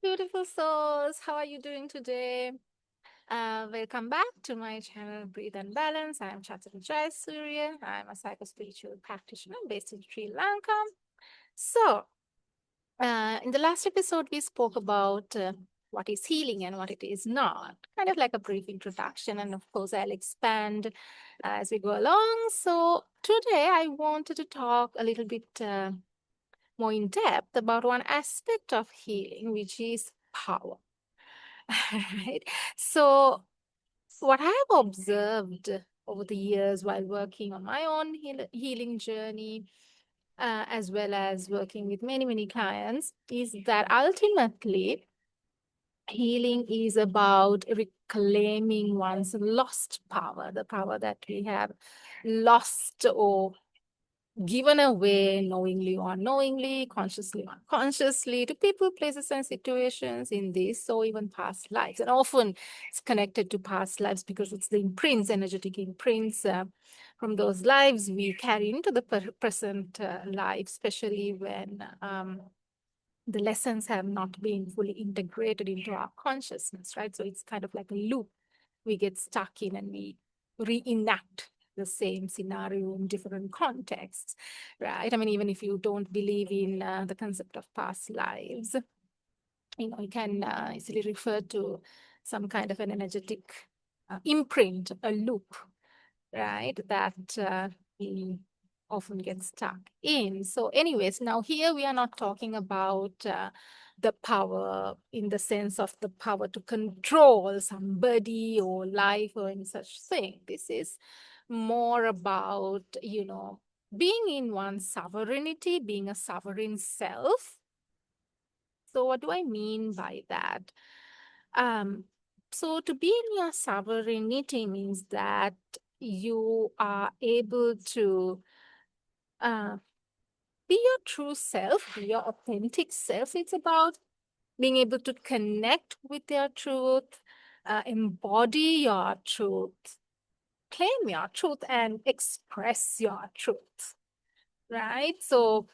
beautiful souls. How are you doing today? Welcome back to my channel, Breathe and Balance. I am Chathuri Jayasooriya. I am a psycho-spiritual practitioner based in Sri Lanka. In the last episode, we spoke about what is healing and what it is not, kind of like a brief introduction. And of course, I'll expand as we go along. So, today I wanted to talk a little bit more in depth about one aspect of healing, which is power. Right? So, what I have observed over the years while working on my own healing journey, as well as working with many, many clients, is that ultimately healing is about reclaiming one's lost power, the power that we have lost or given away knowingly or unknowingly, consciously or unconsciously, to people, places, and situations in this or even past lives. And often it's connected to past lives because it's the imprints, energetic imprints from those lives we carry into the present life, especially when the lessons have not been fully integrated into our consciousness, right? So it's kind of like a loop we get stuck in and we reenact the same scenario in different contexts, right? I mean, even if you don't believe in the concept of past lives, you can easily refer to some kind of an energetic imprint, a loop, right? That we often get stuck in. So, anyways, now here we are not talking about the power in the sense of the power to control somebody or life or any such thing. This is more about, being in one's sovereignty, being a sovereign self. So, what do I mean by that? Um, so, to be in your sovereignty means that you are able to uh, be your true self, be your authentic self. It's about being able to connect with your truth, embody your truth, claim your truth, and express your truth, right? So,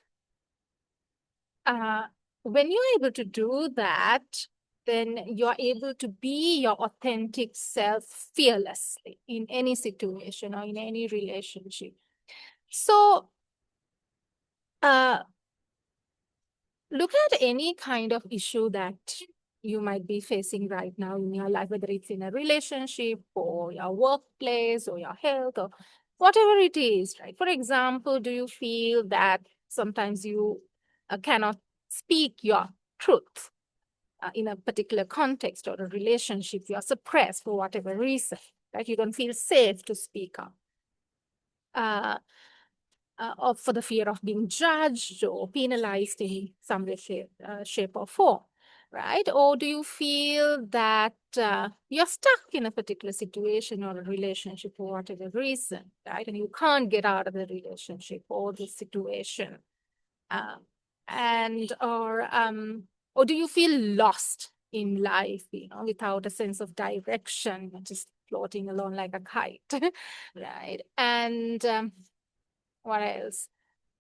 uh, when you're able to do that, then you're able to be your authentic self fearlessly in any situation or in any relationship. So, uh, look at any kind of issue that you might be facing right now in your life, whether it's in a relationship or your workplace or your health or whatever it is, right? For example, do you feel that sometimes you cannot speak your truth in a particular context or a relationship? You are suppressed for whatever reason, right? You don't feel safe to speak up. Or for the fear of being judged or penalized in some way, shape or form, right? Or do you feel that you're stuck in a particular situation or a relationship for whatever reason, right? And you can't get out of the relationship or the situation, um, and or do you feel lost in life, without a sense of direction, just floating along like a kite, right? And what else?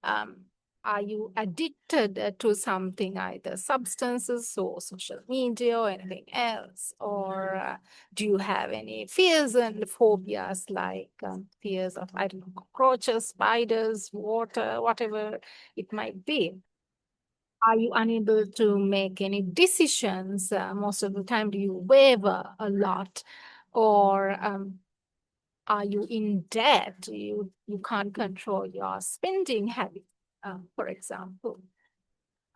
Um, are you addicted to something, either substances or social media or anything else? Or do you have any fears and phobias like fears of, I don't know, cockroaches, spiders, water, whatever it might be? Are you unable to make any decisions? Most of the time, do you waver a lot? Or are you in debt? You can't control your spending habit, for example.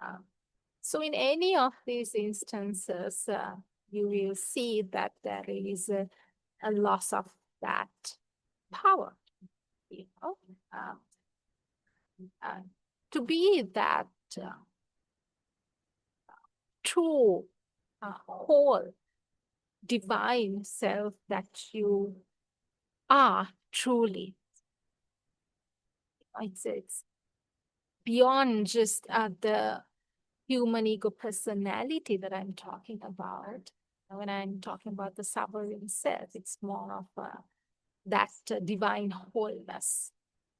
Uh, so in any of these instances, you will see that there is a loss of that power. You know, uh, uh, to be that uh, true, whole, divine self that you are truly. It's beyond just the human ego personality that I'm talking about. When I'm talking about the sovereign self, it's more of that divine wholeness,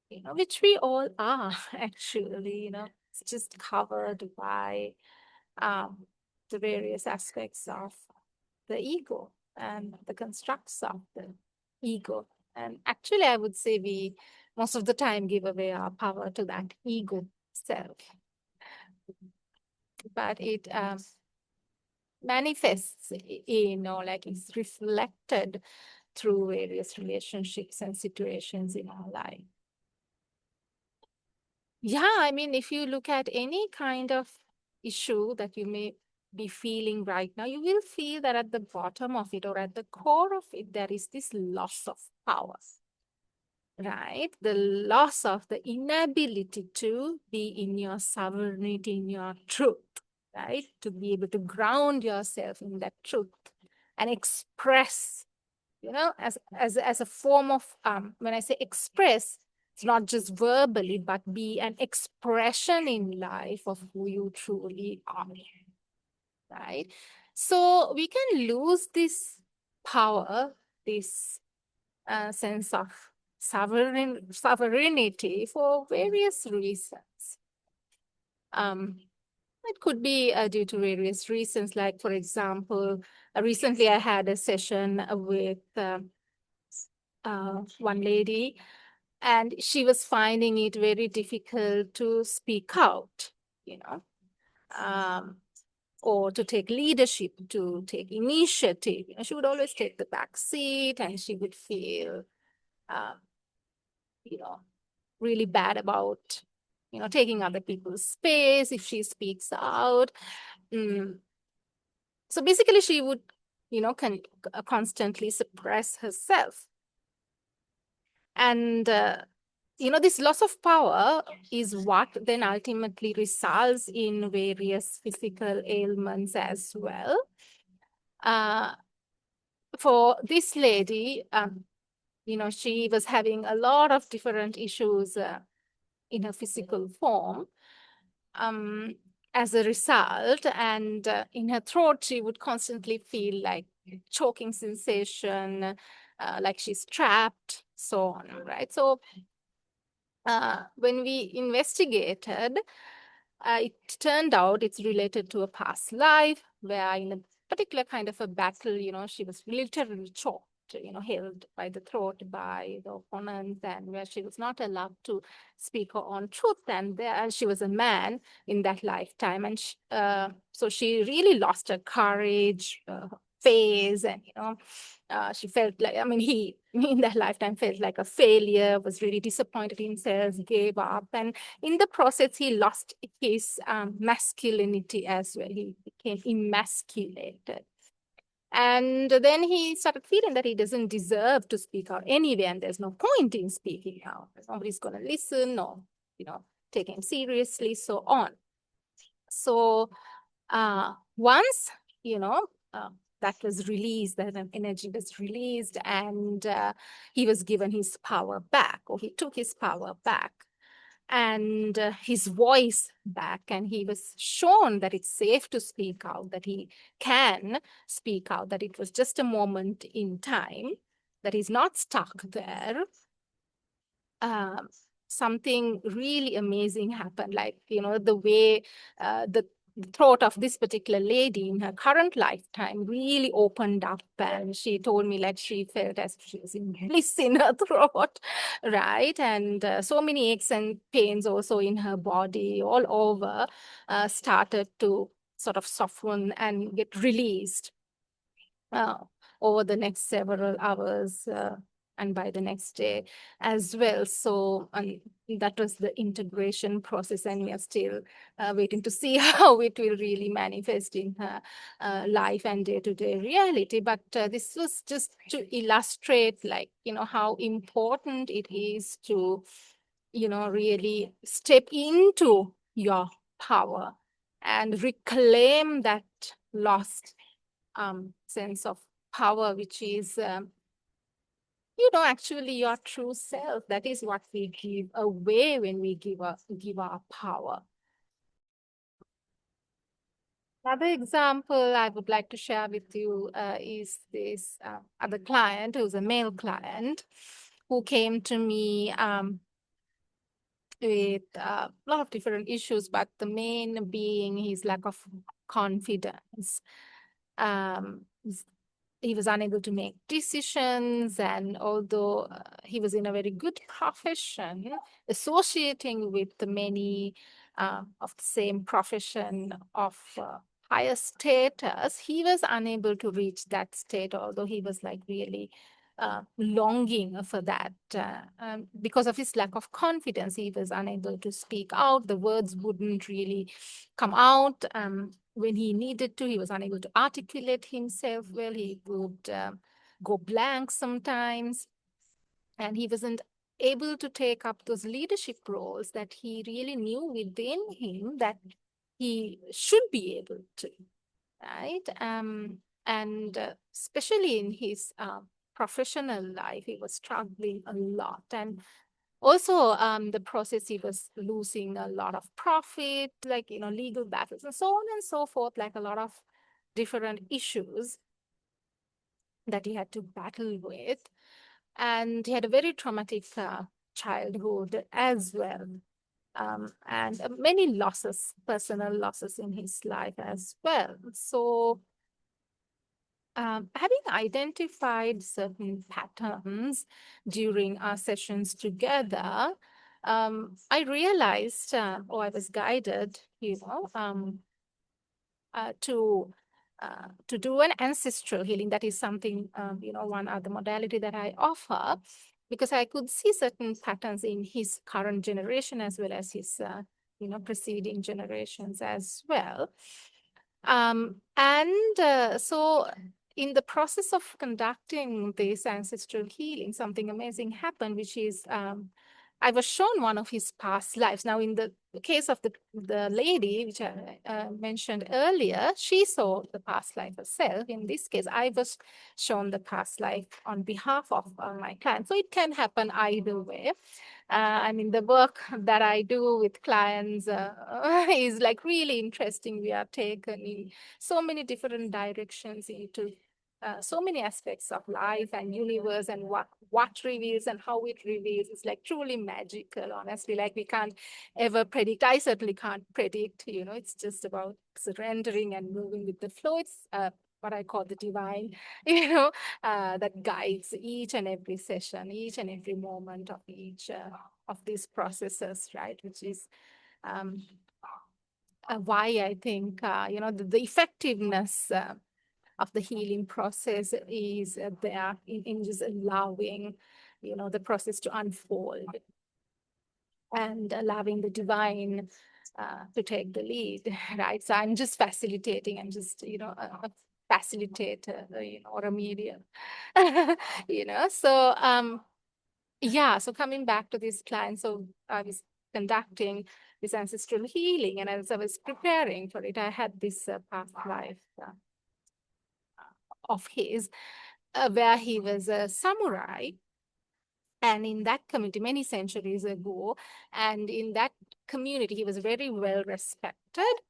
which we all are actually, it's just covered by um, the various aspects of the ego and the constructs of the ego. And actually, I would say we most of the time give away our power to that ego self. But it manifests, like it's reflected through various relationships and situations in our life. Yeah, I mean, if you look at any kind of issue that you may be feeling right now, you will feel that at the bottom of it or at the core of it, there is this loss of power, right? The loss of the inability to be in your sovereignty, in your truth, right? To be able to ground yourself in that truth and express, as a form of, when I say express, it's not just verbally, but be an expression in life of who you truly are, right? So we can lose this power, this sense of sovereignty for various reasons. It could be due to various reasons. Like, for example, recently I had a session with one lady, and she was finding it very difficult to speak out, you know, um, or to take leadership, to take initiative. She would always take the back seat, and she would feel, um, you know, really bad about, taking other people's space if she speaks out. So basically, she would, constantly suppress herself. And, this loss of power is what then ultimately results in various physical ailments as well. For this lady, she was having a lot of different issues in her physical form. As a result, and in her throat, she would constantly feel like choking sensation, like she's trapped, so on, right? So when we investigated, it turned out it's related to a past life where in a particular kind of a battle, she was literally choked, held by the throat by the opponents, and where she was not allowed to speak her own truth. And there she was a man in that lifetime. And so she really lost her courage, face, and, she felt like, I mean, he in that lifetime felt like a failure, was really disappointed in himself, gave up. And in the process, he lost his masculinity as well. He became emasculated. And then he started feeling that he doesn't deserve to speak out anyway, and there's no point in speaking out. Nobody's going to listen or, take him seriously, so on. So once, that was released, that energy was released, and he was given his power back, or he took his power back, and his voice back, and he was shown that it's safe to speak out, that he can speak out, that it was just a moment in time, that he's not stuck there. Something really amazing happened, like, the way the throat of this particular lady in her current lifetime really opened up, and she told me like she felt as if she was in bliss in her throat, right? And so many aches and pains also in her body all over started to sort of soften and get released uh, over the next several hours, and by the next day as well. So that was the integration process, and we are still waiting to see how it will really manifest in her life and day-to-day reality. But this was just to illustrate, like, how important it is to, really step into your power and reclaim that lost sense of power, which is, actually your true self. That is what we give away when we give our power. Another example I would like to share with you is this other client, who's a male client, who came to me with a lot of different issues, but the main being his lack of confidence. Um, he was unable to make decisions, and although he was in a very good profession, associating with the many of the same profession of higher status, he was unable to reach that state, although he was like really longing for that. Because of his lack of confidence, he was unable to speak out. The words wouldn't really come out. When he needed to, he was unable to articulate himself well. He would go blank sometimes, and he wasn't able to take up those leadership roles that he really knew within him that he should be able to, right? And especially in his professional life, he was struggling a lot. And also, the process, he was losing a lot of profit, like, legal battles and so on and so forth, like a lot of different issues that he had to battle with. And he had a very traumatic childhood as well. And many losses, personal losses in his life as well. So, having identified certain patterns during our sessions together, I realized, or I was guided, to do an ancestral healing. That is something, one other modality that I offer, because I could see certain patterns in his current generation as well as his, preceding generations as well. So in the process of conducting this ancestral healing, something amazing happened, which is I was shown one of his past lives. Now, in the case of the lady, which I mentioned earlier, she saw the past life herself. In this case, I was shown the past life on behalf of my client. So it can happen either way. The work that I do with clients is like really interesting. We are taken in so many different directions into so many aspects of life and universe, and what reveals and how it reveals. It's like truly magical, honestly. Like, we can't ever predict. I certainly can't predict. It's just about surrendering and moving with the flow. It's what I call the divine, that guides each and every session, each and every moment of each of these processes, right? Which is why I think, the effectiveness of the healing process is there in just allowing, the process to unfold and allowing the divine to take the lead, right? So I'm just facilitating. I'm just, a facilitator, or a medium, So, yeah. So coming back to this client, so I was conducting this ancestral healing, and as I was preparing for it, I had this past life of his, where he was a samurai. And in that community, many centuries ago, and in that community, he was very well respected.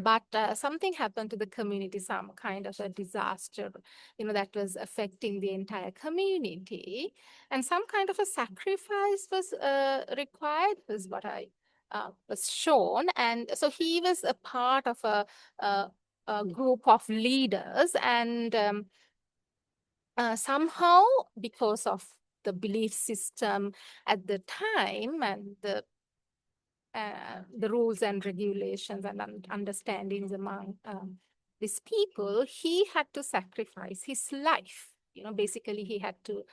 But something happened to the community, some kind of a disaster, that was affecting the entire community. And some kind of a sacrifice was required, was what I was shown. And so he was a part of a group of leaders. And somehow, because of the belief system at the time and the rules and regulations and understandings among these people, he had to sacrifice his life. Basically, he had to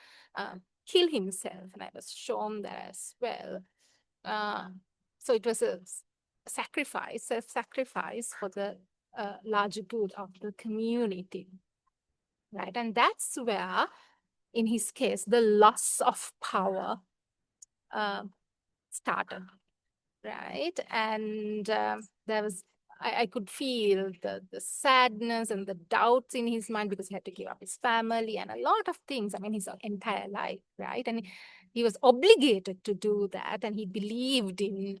kill himself, and I was shown that as well. So it was a sacrifice, self-sacrifice for the larger good of the community, right? And that's where, in his case, the loss of power started, right? And there was, I could feel the sadness and the doubts in his mind, because he had to give up his family and a lot of things. His entire life, right? And he was obligated to do that, and he believed in,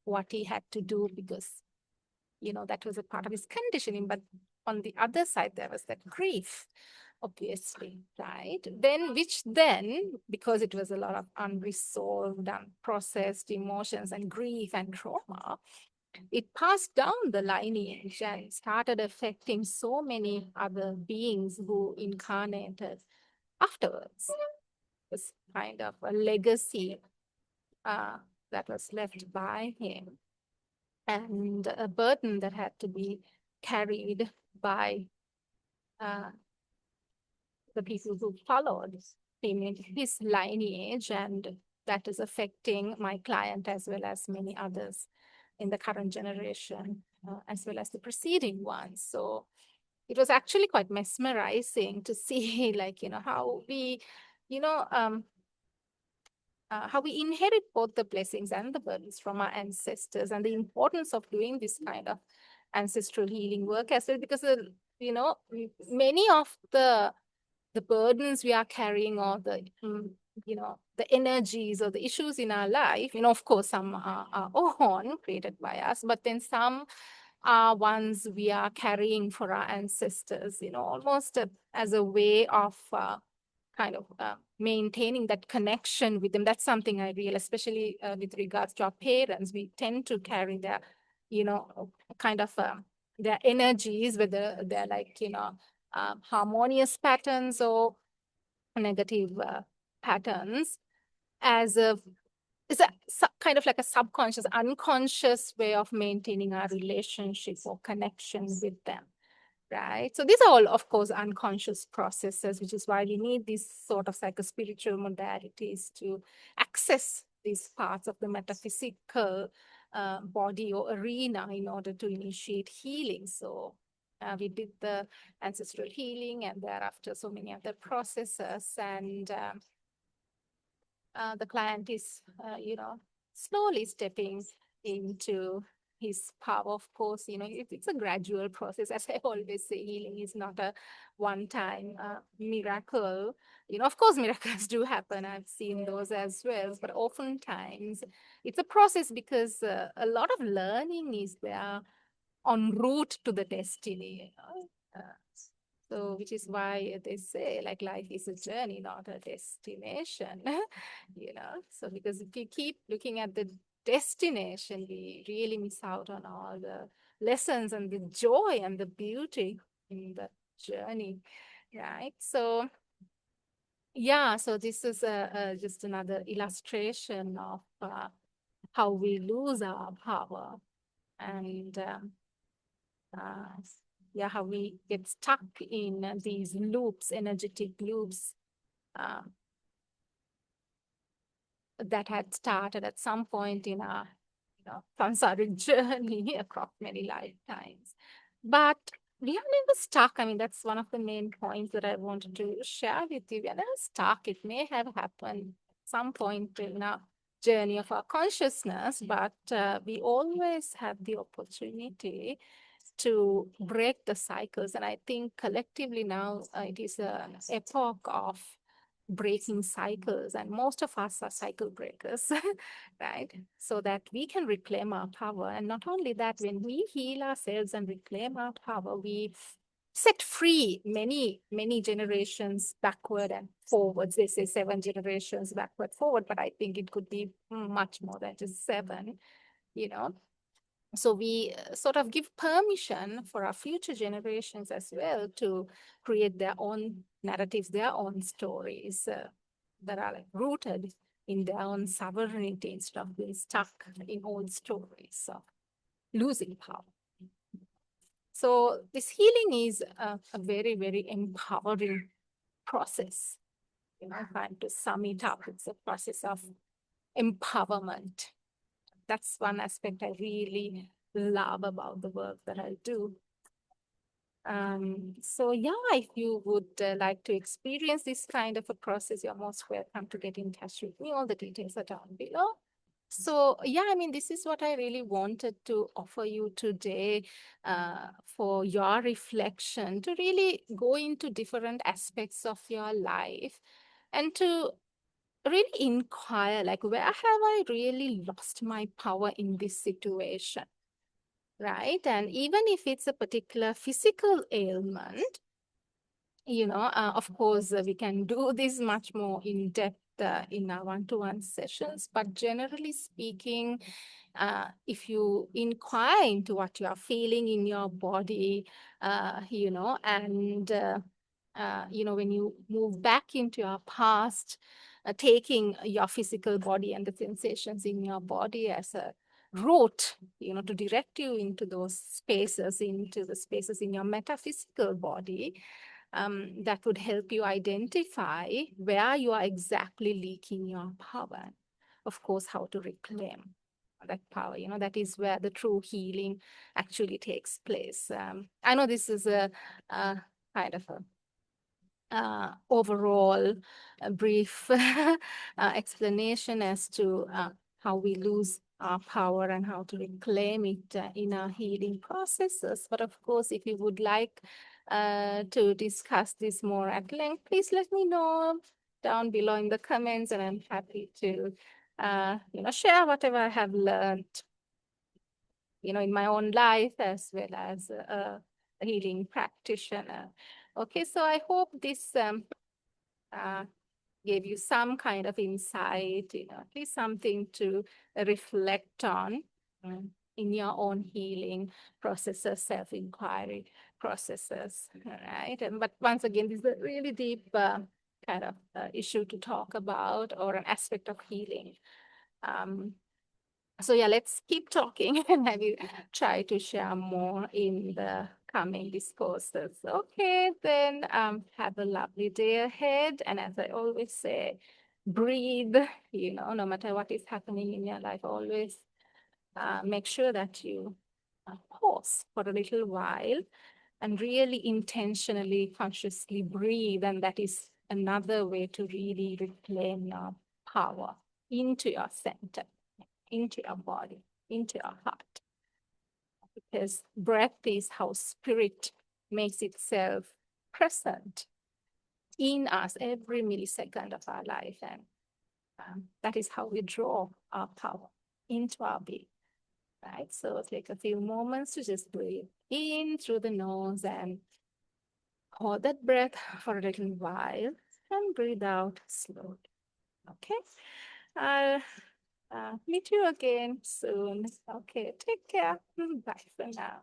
what he had to do, because, that was a part of his conditioning. But on the other side, there was that grief, obviously, right? Which then, because it was a lot of unresolved, unprocessed emotions and grief and trauma, it passed down the lineage and started affecting so many other beings who incarnated afterwards. It was kind of a legacy uh, that was left by him, and a burden that had to be carried by uh, the people who followed him in his lineage, and that is affecting my client as well as many others in the current generation, as well as the preceding ones. So it was actually quite mesmerizing to see, like, how we, you know, how we inherit both the blessings and the burdens from our ancestors, and the importance of doing this kind of ancestral healing work as well, because you know many of the burdens we are carrying, or the energies or the issues in our life, of course some are our own, created by us, but then some are ones we are carrying for our ancestors, almost as a way of kind of maintaining that connection with them. That's something I realize, especially with regards to our parents. We tend to carry their, kind of their energies, whether they're like, harmonious patterns or negative patterns, as a is a kind of like a subconscious, unconscious way of maintaining our relationship or connection with them. Right. So these are all, of course, unconscious processes, which is why we need these sort of psychospiritual modalities to access these parts of the metaphysical body or arena in order to initiate healing. So we did the ancestral healing, and thereafter so many other processes. And the client is, slowly stepping into his power. Of course, it's a gradual process. As I always say, healing is not a one-time miracle. Of course, miracles do happen. I've seen those as well. But oftentimes, it's a process, because a lot of learning is there en route to the destiny. So, which is why they say, like, life is a journey, not a destination. So because if we keep looking at the destination, we really miss out on all the lessons and the joy and the beauty in the journey, right? So yeah, so this is just another illustration of how we lose our power, and uh, yeah, how we get stuck in these loops, energetic loops, uh, that had started at some point in our samsaric journey across many lifetimes. But we are never stuck. I mean, that's one of the main points that I wanted to share with you. We are never stuck. It may have happened at some point in our journey of our consciousness, but we always have the opportunity to break the cycles. And I think collectively now it is an epoch of breaking cycles, and most of us are cycle breakers, right? So that we can reclaim our power. And not only that, when we heal ourselves and reclaim our power, we set free many generations backward and forwards. They say 7 generations backward forward, but I think it could be much more than just 7, you know so we sort of give permission for our future generations as well to create their own narratives, their own stories, that are like rooted in their own sovereignty, instead of being stuck in old stories of losing power. So this healing is a very, very empowering process. If I'm to sum it up, it's a process of empowerment. That's one aspect I really love about the work that I do. So yeah, if you would like to experience this kind of a process, you're most welcome to get in touch with me. All the details are down below. So yeah, I mean, this is what I really wanted to offer you today, for your reflection, to really go into different aspects of your life, and to really inquire, like, where have I really lost my power in this situation, right? And even if it's a particular physical ailment, of course, we can do this much more in depth in our one-to-one sessions, but generally speaking, if you inquire into what you are feeling in your body, when you move back into your past, taking your physical body and the sensations in your body as a route, to direct you into those spaces, into the spaces in your metaphysical body, that would help you identify where you are exactly leaking your power. Of course, how to reclaim that power. That is where the true healing actually takes place. I know this is a kind of a overall brief explanation as to how we lose our power and how to reclaim it in our healing processes. But of course, if you would like to discuss this more at length, please let me know down below in the comments, and I'm happy to share whatever I have learned in my own life as well as a healing practitioner. Okay, so I hope this uh, gave you some kind of insight, at least something to reflect on in your own healing processes, self-inquiry processes, all right? But once again, this is a really deep kind of issue to talk about, or an aspect of healing. So yeah, let's keep talking and I will try to share more in the coming discourses. Okay, then have a lovely day ahead. And as I always say, breathe, no matter what is happening in your life, always make sure that you pause for a little while and really intentionally, consciously breathe. And that is another way to really reclaim your power into your center, into your body, into your heart. Because breath is how spirit makes itself present in us every millisecond of our life. And that is how we draw our power into our being, right? So take a few moments to just breathe in through the nose and hold that breath for a little while and breathe out slowly. Okay. I'll meet you again soon. Okay, take care. Bye for now.